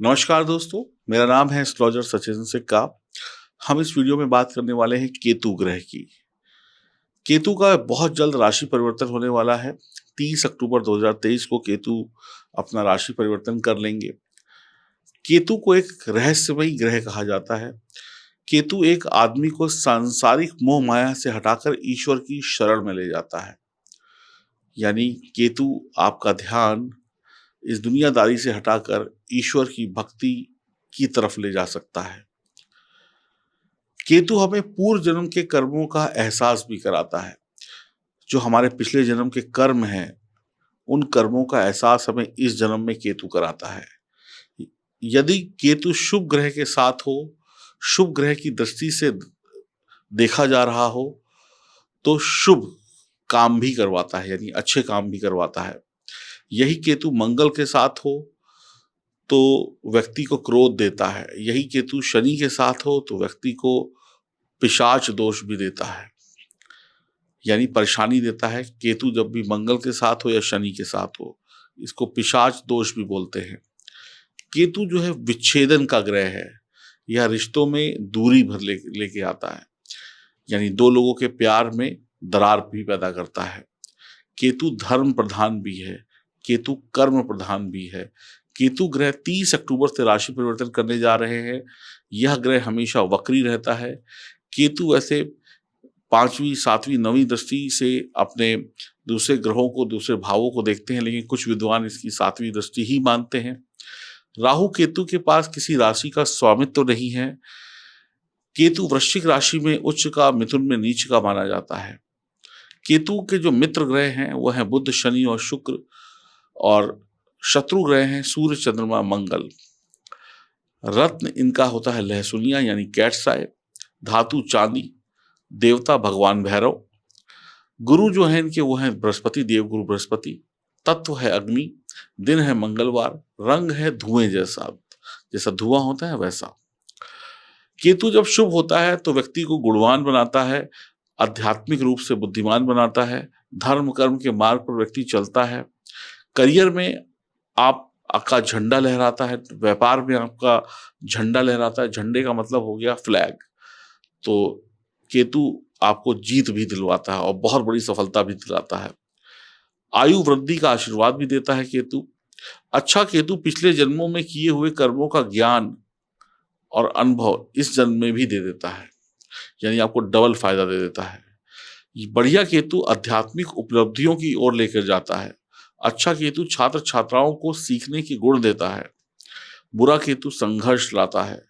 नमस्कार दोस्तों, मेरा नाम है एस्ट्रोलॉजर सचिन सिक्का। हम इस वीडियो में बात करने वाले हैं केतु ग्रह की। केतु का बहुत जल्द राशि परिवर्तन होने वाला है। 30 अक्टूबर 2023 को केतु अपना राशि परिवर्तन कर लेंगे। केतु को एक रहस्यमयी ग्रह कहा जाता है। केतु एक आदमी को सांसारिक मोह माया से हटाकर ईश्वर की शरण में ले जाता है। यानी केतु आपका ध्यान इस दुनियादारी से हटाकर ईश्वर की भक्ति की तरफ ले जा सकता है। केतु हमें पूर्व जन्म के कर्मों का एहसास भी कराता है। जो हमारे पिछले जन्म के कर्म हैं, उन कर्मों का एहसास हमें इस जन्म में केतु कराता है। यदि केतु शुभ ग्रह के साथ हो, शुभ ग्रह की दृष्टि से देखा जा रहा हो, तो शुभ काम भी करवाता है, यानी अच्छे काम भी करवाता है। यही केतु मंगल के साथ हो तो व्यक्ति को क्रोध देता है। यही केतु शनि के साथ हो तो व्यक्ति को पिशाच दोष भी देता है, यानी परेशानी देता है। केतु जब भी मंगल के साथ हो या शनि के साथ हो, इसको पिशाच दोष भी बोलते हैं। केतु जो है विच्छेदन का ग्रह है। यह रिश्तों में दूरी भर लेके आता है, यानी दो लोगों के प्यार में दरार भी पैदा करता है। केतु धर्म प्रधान भी है, केतु कर्म प्रधान भी है। केतु ग्रह 30 अक्टूबर से राशि परिवर्तन करने जा रहे हैं। यह ग्रह हमेशा वक्री रहता है। केतु वैसे 5वीं 7वीं 9वीं दृष्टि से अपने दूसरे ग्रहों को, दूसरे भावों को देखते हैं, लेकिन कुछ विद्वान इसकी 7वीं दृष्टि ही मानते हैं। राहु केतु के पास किसी राशि का स्वामित्व तो नहीं है। केतु वृश्चिक राशि में उच्च का, मिथुन में नीच का माना जाता है। केतु के जो मित्र ग्रह हैं वो हैं बुध, शनि और शुक्र, और शत्रु ग्रह हैं सूर्य, चंद्रमा, मंगल। रत्न इनका होता है लहसुनिया यानी कैट्स आय, धातु चांदी, देवता भगवान भैरव। गुरु जो है इनके वो हैं बृहस्पति, देवगुरु बृहस्पति। तत्व है अग्नि, दिन है मंगलवार, रंग है धुएं जैसा, जैसा धुआं होता है वैसा। केतु जब शुभ होता है तो व्यक्ति को गुणवान बनाता है, आध्यात्मिक रूप से बुद्धिमान बनाता है, धर्म कर्म के मार्ग पर व्यक्ति चलता है। करियर में आपका झंडा लहराता है, व्यापार में आपका झंडा लहराता है। झंडे का मतलब हो गया फ्लैग। तो केतु आपको जीत भी दिलवाता है और बहुत बड़ी सफलता भी दिलाता है। आयु वृद्धि का आशीर्वाद भी देता है केतु। अच्छा केतु पिछले जन्मों में किए हुए कर्मों का ज्ञान और अनुभव इस जन्म में भी दे देता है, यानी आपको डबल फायदा दे देता है। बढ़िया केतु आध्यात्मिक उपलब्धियों की ओर लेकर जाता है। अच्छा केतु छात्र छात्राओं को सीखने की गुण देता है। बुरा केतु संघर्ष लाता है।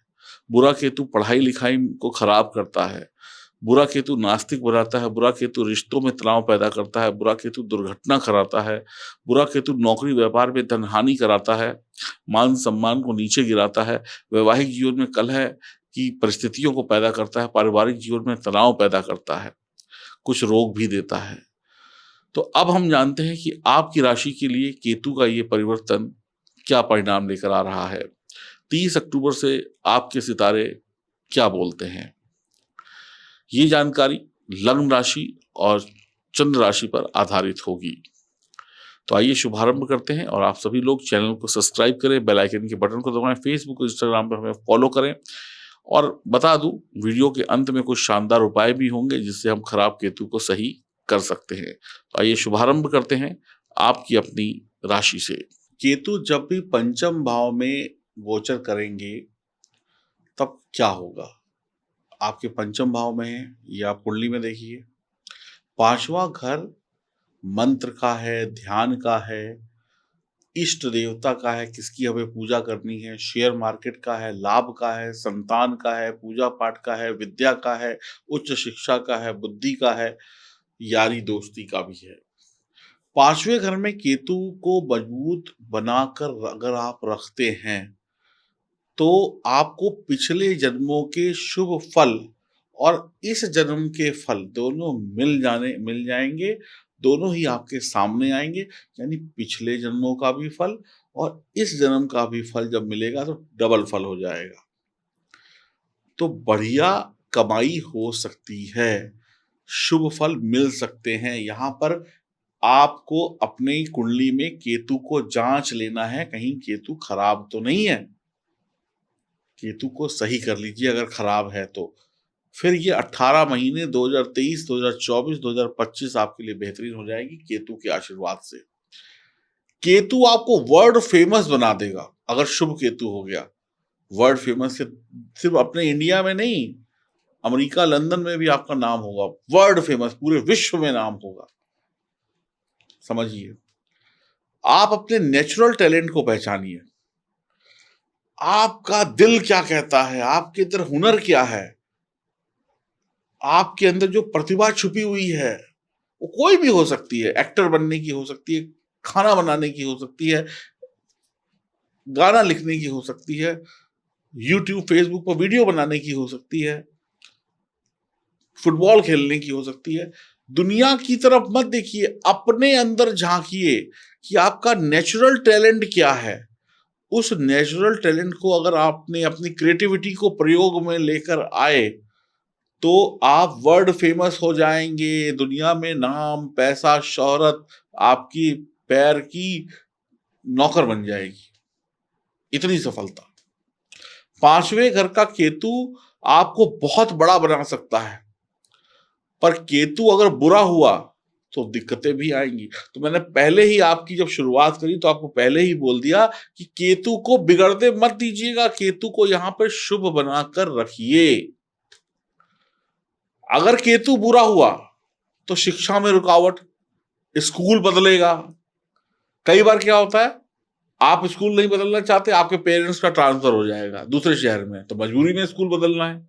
बुरा केतु पढ़ाई लिखाई को खराब करता है। बुरा केतु नास्तिक बनाता है। बुरा केतु रिश्तों में तनाव पैदा करता है। बुरा केतु दुर्घटना कराता है। बुरा केतु नौकरी व्यापार में धनहानि कराता है, मान सम्मान को नीचे गिराता है। वैवाहिक जीवन में कलह की परिस्थितियों को पैदा करता है। पारिवारिक जीवन में तनाव पैदा करता है, कुछ रोग भी देता है। तो अब हम जानते हैं कि आपकी राशि के लिए केतु का ये परिवर्तन क्या परिणाम लेकर आ रहा है। 30 अक्टूबर से आपके सितारे क्या बोलते हैं। ये जानकारी लग्न राशि और चंद्र राशि पर आधारित होगी। तो आइए शुभारंभ करते हैं, और आप सभी लोग चैनल को सब्सक्राइब करें, बेल आइकन के बटन को दबाएं, फेसबुक और इंस्टाग्राम पर हमें फॉलो करें। और बता दूं, वीडियो के अंत में कुछ शानदार उपाय भी होंगे जिससे हम खराब केतु को सही कर सकते हैं। तो आइए शुभारंभ करते हैं आपकी अपनी राशि से। केतु जब भी पंचम भाव में गोचर करेंगे तब क्या होगा। आपके पंचम भाव में है, ये आप कुंडली में देखिए। 5वां घर मंत्र का है, ध्यान का है, इष्ट देवता का है, किसकी हमें पूजा करनी है, शेयर मार्केट का है, लाभ का है, संतान का है, पूजा पाठ का है, विद्या का है, उच्च शिक्षा का है, बुद्धि का है, यारी दोस्ती का भी है। 5वें घर में केतु को मजबूत बनाकर अगर आप रखते हैं तो आपको पिछले जन्मों के शुभ फल और इस जन्म के फल दोनों मिल जाएंगे। दोनों ही आपके सामने आएंगे, यानी पिछले जन्मों का भी फल और इस जन्म का भी फल जब मिलेगा तो डबल फल हो जाएगा। तो बढ़िया कमाई हो सकती है, शुभ फल मिल सकते हैं। यहाँ पर आपको अपनी कुंडली में केतु को जांच लेना है, कहीं केतु खराब तो नहीं है। केतु को सही कर लीजिए अगर खराब है तो। फिर ये 18 महीने 2023, 2024, 2025 आपके लिए बेहतरीन हो जाएगी केतु के आशीर्वाद से। केतु आपको वर्ल्ड फेमस बना देगा अगर शुभ केतु हो गया। वर्ल्ड फेमस सिर्फ अपने इंडिया में नहीं, अमेरिका लंदन में भी आपका नाम होगा, वर्ल्ड फेमस पूरे विश्व में नाम होगा। समझिए, आप अपने नेचुरल टैलेंट को पहचानिए। आपका दिल क्या कहता है, आपके अंदर हुनर क्या है, आपके अंदर जो प्रतिभा छुपी हुई है, वो कोई भी हो सकती है। एक्टर बनने की हो सकती है, खाना बनाने की हो सकती है, गाना लिखने की हो सकती है, यूट्यूब फेसबुक पर वीडियो बनाने की हो सकती है, फुटबॉल खेलने की हो सकती है। दुनिया की तरफ मत देखिए, अपने अंदर झांकिए कि आपका नेचुरल टैलेंट क्या है। उस नेचुरल टैलेंट को अगर आपने अपनी क्रिएटिविटी को प्रयोग में लेकर आए तो आप वर्ल्ड फेमस हो जाएंगे। दुनिया में नाम, पैसा, शोहरत आपकी पैर की नौकर बन जाएगी, इतनी सफलता। पांचवें घर का केतु आपको बहुत बड़ा बना सकता है, पर केतु अगर बुरा हुआ तो दिक्कतें भी आएंगी। तो मैंने पहले ही आपकी जब शुरुआत करी तो आपको पहले ही बोल दिया कि केतु को बिगड़ते मत दीजिएगा, केतु को यहां पर शुभ बनाकर रखिए। अगर केतु बुरा हुआ तो शिक्षा में रुकावट, स्कूल बदलेगा। कई बार क्या होता है, आप स्कूल नहीं बदलना चाहते, आपके पेरेंट्स का ट्रांसफर हो जाएगा दूसरे शहर में, तो मजबूरी में स्कूल बदलना है।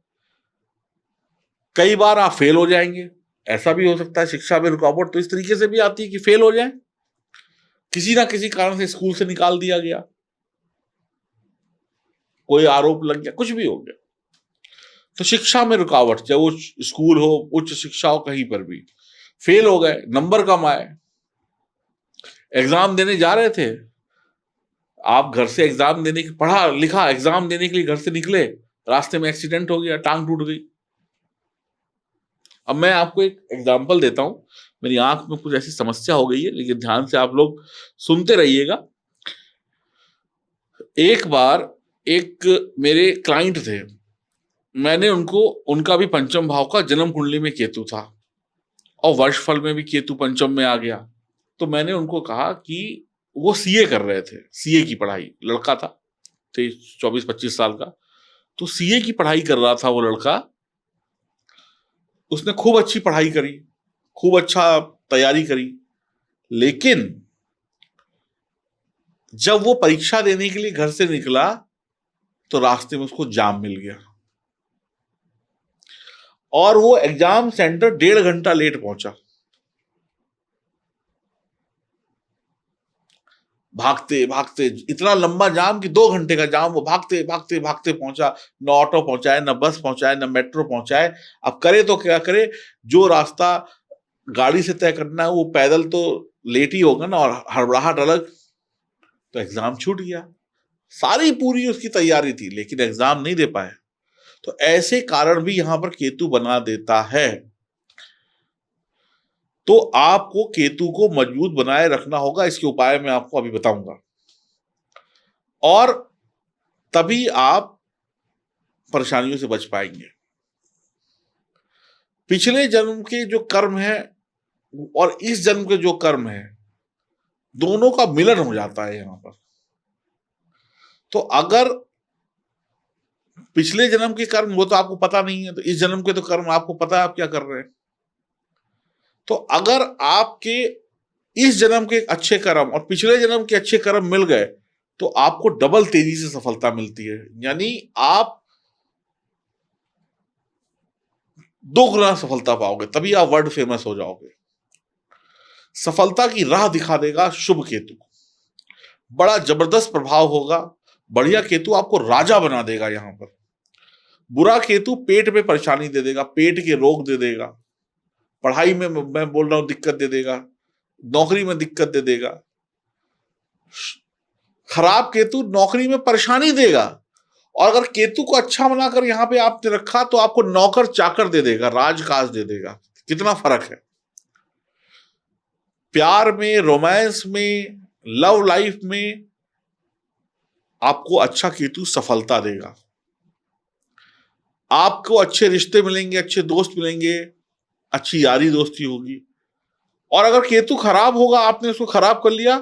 कई बार आप फेल हो जाएंगे, ऐसा भी हो सकता है। शिक्षा में रुकावट तो इस तरीके से भी आती है कि फेल हो जाए, किसी ना किसी कारण से स्कूल से निकाल दिया गया, कोई आरोप लग गया, कुछ भी हो गया। तो शिक्षा में रुकावट, चाहे वो स्कूल हो, उच्च शिक्षा हो, कहीं पर भी फेल हो गए, नंबर कम आए। एग्जाम देने जा रहे थे, आप घर से एग्जाम देने की पढ़ा लिखा एग्जाम देने के लिए घर से निकले, रास्ते में एक्सीडेंट हो गया, टांग टूट गई। अब मैं आपको एक एग्जांपल देता हूं, मेरी आंख में कुछ ऐसी समस्या हो गई है, लेकिन ध्यान से आप लोग सुनते रहिएगा। एक बार एक मेरे क्लाइंट थे, मैंने उनको, उनका भी पंचम भाव का जन्म कुंडली में केतु था और वर्षफल में भी केतु पंचम में आ गया। तो मैंने उनको कहा कि वो सीए कर रहे थे, सीए की पढ़ाई, लड़का था 24-25 साल का, तो सीए की पढ़ाई कर रहा था वो लड़का। उसने खूब अच्छी पढ़ाई करी, खूब अच्छा तैयारी करी, लेकिन जब वो परीक्षा देने के लिए घर से निकला तो रास्ते में उसको जाम मिल गया और वो एग्जाम सेंटर 1.5 घंटा लेट पहुंचा। भागते भागते, इतना लंबा जाम कि 2 घंटे का जाम, वो भागते भागते भागते पहुंचा। न ऑटो पहुंचाए, न बस पहुंचाए, न मेट्रो पहुंचाए। अब करे तो क्या करे, जो रास्ता गाड़ी से तय करना है वो पैदल तो लेट ही होगा ना, और हड़बड़ाहट अलग। तो एग्जाम छूट गया, सारी पूरी उसकी तैयारी थी लेकिन एग्जाम नहीं दे पाए। तो ऐसे कारण भी यहां पर केतु बना देता है। तो आपको केतु को मजबूत बनाए रखना होगा, इसके उपाय मैं आपको अभी बताऊंगा, और तभी आप परेशानियों से बच पाएंगे। पिछले जन्म के जो कर्म है और इस जन्म के जो कर्म है, दोनों का मिलन हो जाता है यहां पर। तो अगर पिछले जन्म के कर्म वो तो आपको पता नहीं है, तो इस जन्म के तो कर्म आपको पता है आप क्या कर रहे हैं। तो अगर आपके इस जन्म के अच्छे कर्म और पिछले जन्म के अच्छे कर्म मिल गए तो आपको डबल तेजी से सफलता मिलती है, यानी आप 2 गुना सफलता पाओगे, तभी आप वर्ल्ड फेमस हो जाओगे। सफलता की राह दिखा देगा शुभ केतु, बड़ा जबरदस्त प्रभाव होगा। बढ़िया केतु आपको राजा बना देगा यहां पर। बुरा केतु पेट में परेशानी दे देगा, पेट के रोग दे देगा, पढ़ाई में मैं बोल रहा हूं दिक्कत दे देगा, नौकरी में दिक्कत दे देगा। खराब केतु नौकरी में परेशानी देगा, और अगर केतु को अच्छा बनाकर यहां पे आपने रखा तो आपको नौकर चाकर दे देगा, राजकाज दे देगा। कितना फर्क है। प्यार में, रोमांस में, लव लाइफ में आपको अच्छा केतु सफलता देगा। आपको अच्छे रिश्ते मिलेंगे, अच्छे दोस्त मिलेंगे, अच्छी यारी दोस्ती होगी। और अगर केतु खराब होगा, आपने उसको खराब कर लिया,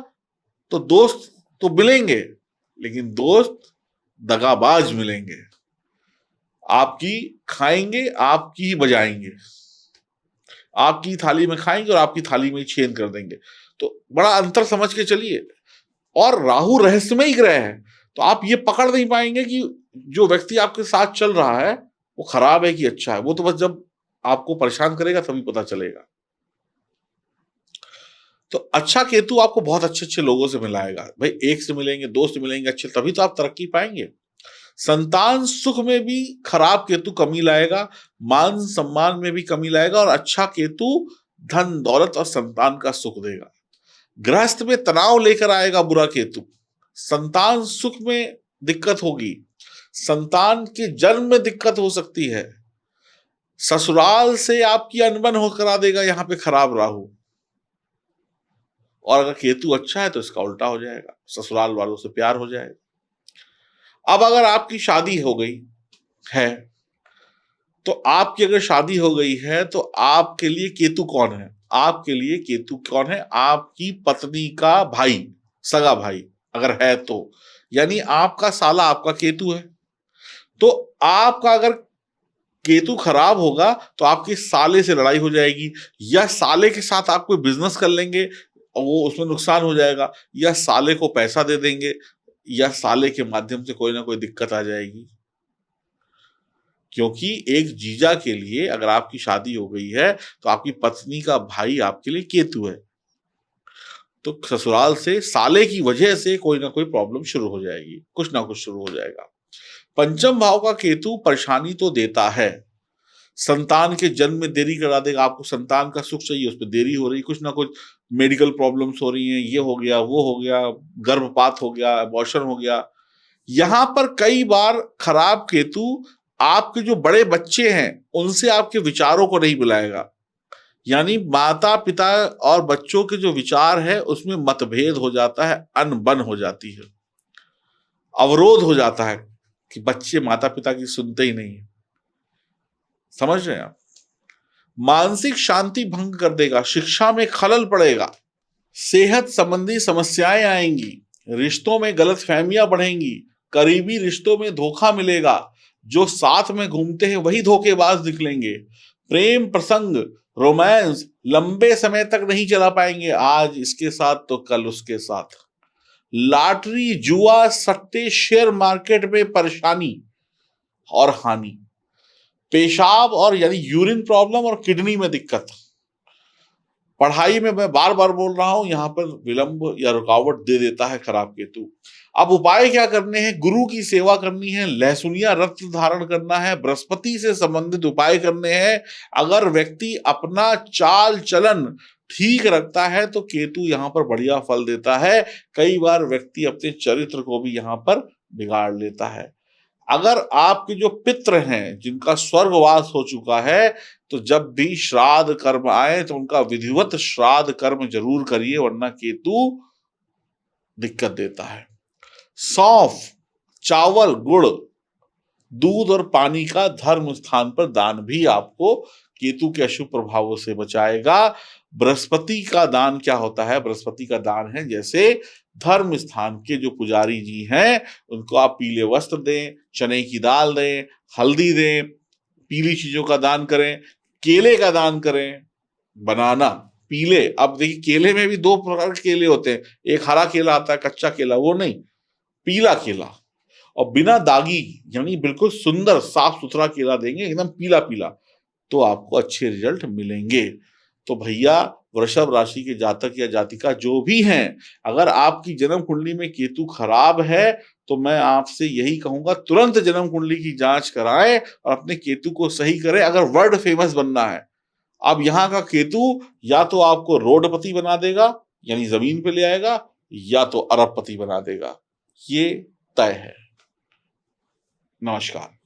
तो दोस्त तो मिलेंगे, लेकिन दोस्त दगाबाज मिलेंगे। आपकी खाएंगे, आपकी ही बजाएंगे, आपकी थाली में खाएंगे और आपकी थाली में ही छेद कर देंगे। तो बड़ा अंतर समझ के चलिए। और राहु रहस्यमय ग्रह है, तो आप ये पकड़ नहीं पाएंगे कि जो व्यक्ति आपके साथ चल रहा है वो खराब है कि अच्छा है। वो तो बस जब आपको परेशान करेगा तभी पता चलेगा। तो अच्छा केतु आपको बहुत अच्छे अच्छे लोगों से मिलाएगा भाई, एक से मिलेंगे, दो से मिलेंगे अच्छे, तभी तो आप तरक्की पाएंगे। संतान सुख में भी खराब केतु कमी लाएगा, मान सम्मान में भी कमी लाएगा, और अच्छा केतु धन दौलत और संतान का सुख देगा। गृहस्थ में तनाव लेकर आएगा बुरा केतु, संतान सुख में दिक्कत होगी, संतान के जन्म में दिक्कत हो सकती है, ससुराल से आपकी अनबन हो करा देगा यहाँ पे खराब राहु। और अगर केतु अच्छा है तो इसका उल्टा हो जाएगा, ससुराल वालों से प्यार हो जाएगा। अब अगर आपकी शादी हो गई है, तो आपकी अगर शादी हो गई है तो आपके लिए केतु कौन है? आपके लिए केतु कौन है? आपकी पत्नी का भाई, सगा भाई अगर है तो, यानी आपका साला आपका केतु है। तो आपका अगर केतु खराब होगा तो आपके साले से लड़ाई हो जाएगी, या साले के साथ आप कोई बिजनेस कर लेंगे और वो उसमें नुकसान हो जाएगा, या साले को पैसा दे देंगे, या साले के माध्यम से कोई ना कोई दिक्कत आ जाएगी। क्योंकि एक जीजा के लिए अगर आपकी शादी हो गई है तो आपकी पत्नी का भाई आपके लिए केतु है, तो ससुराल से साले की वजह से कोई ना कोई प्रॉब्लम शुरू हो जाएगी, कुछ ना कुछ शुरू हो जाएगा। पंचम भाव का केतु परेशानी तो देता है, संतान के जन्म में देरी करा देगा। आपको संतान का सुख चाहिए, उस पर देरी हो रही, कुछ ना कुछ मेडिकल प्रॉब्लम्स हो रही हैं, ये हो गया, वो हो गया, गर्भपात हो गया, अबॉर्शन हो गया। यहां पर कई बार खराब केतु आपके जो बड़े बच्चे हैं उनसे आपके विचारों को नहीं मिलाएगा, यानी माता पिता और बच्चों के जो विचार है उसमें मतभेद हो जाता है, अनबन हो जाती है, अवरोध हो जाता है कि बच्चे माता पिता की सुनते ही नहीं। समझ रहे हैं आप? मानसिक शांति भंग कर देगा, शिक्षा में खलल पड़ेगा, सेहत संबंधी समस्याएं आएंगी, रिश्तों में गलतफहमियां बढ़ेंगी, करीबी रिश्तों में धोखा मिलेगा, जो साथ में घूमते हैं वही धोखेबाज निकलेंगे, प्रेम प्रसंग, रोमांस लंबे समय तक नहीं चला पाएंगे, आज इसके साथ तो कल उसके साथ, लॉटरी जुआ सट्टे शेयर मार्केट में परेशानी और हानि, पेशाब और यानी यूरिन प्रॉब्लम और किडनी में दिक्कत, पढ़ाई में मैं बार बार बोल रहा हूं यहां पर विलंब या रुकावट दे देता है खराब केतु। अब उपाय क्या करने हैं? गुरु की सेवा करनी है, लहसुनिया रत्न धारण करना है, बृहस्पति से संबंधित उपाय करने हैं। अगर व्यक्ति अपना चाल चलन ठीक रखता है तो केतु यहाँ पर बढ़िया फल देता है। कई बार व्यक्ति अपने चरित्र को भी यहाँ पर बिगाड़ लेता है। अगर आपके जो पितृ हैं जिनका स्वर्गवास हो चुका है, तो जब भी श्राद्ध कर्म आए तो उनका विधिवत श्राद्ध कर्म जरूर करिए, वरना केतु दिक्कत देता है। सौंफ, चावल, गुड़, दूध और पानी का धर्म स्थान पर दान भी आपको केतु के अशुभ प्रभावों से बचाएगा। बृहस्पति का दान क्या होता है? बृहस्पति का दान है जैसे धर्म स्थान के जो पुजारी जी हैं उनको आप पीले वस्त्र दें, चने की दाल दें, हल्दी दें, पीली चीजों का दान करें, केले का दान करें, बनाना पीले। अब देखिए केले में भी दो प्रकार के केले होते हैं, एक हरा केला आता है कच्चा केला, वो नहीं, पीला केला, और बिना दागी यानी बिल्कुल सुंदर साफ सुथरा केला देंगे, एकदम पीला पीला, तो आपको अच्छे रिजल्ट मिलेंगे। तो भैया वृषभ राशि के जातक या जातिका जो भी हैं, अगर आपकी जन्म कुंडली में केतु खराब है तो मैं आपसे यही कहूंगा तुरंत जन्म कुंडली की जांच कराएं और अपने केतु को सही करें अगर वर्ल्ड फेमस बनना है। अब यहाँ का केतु या तो आपको रोडपति बना देगा यानी जमीन पे ले आएगा, या तो अरबपति बना देगा, ये तय है। नमस्कार।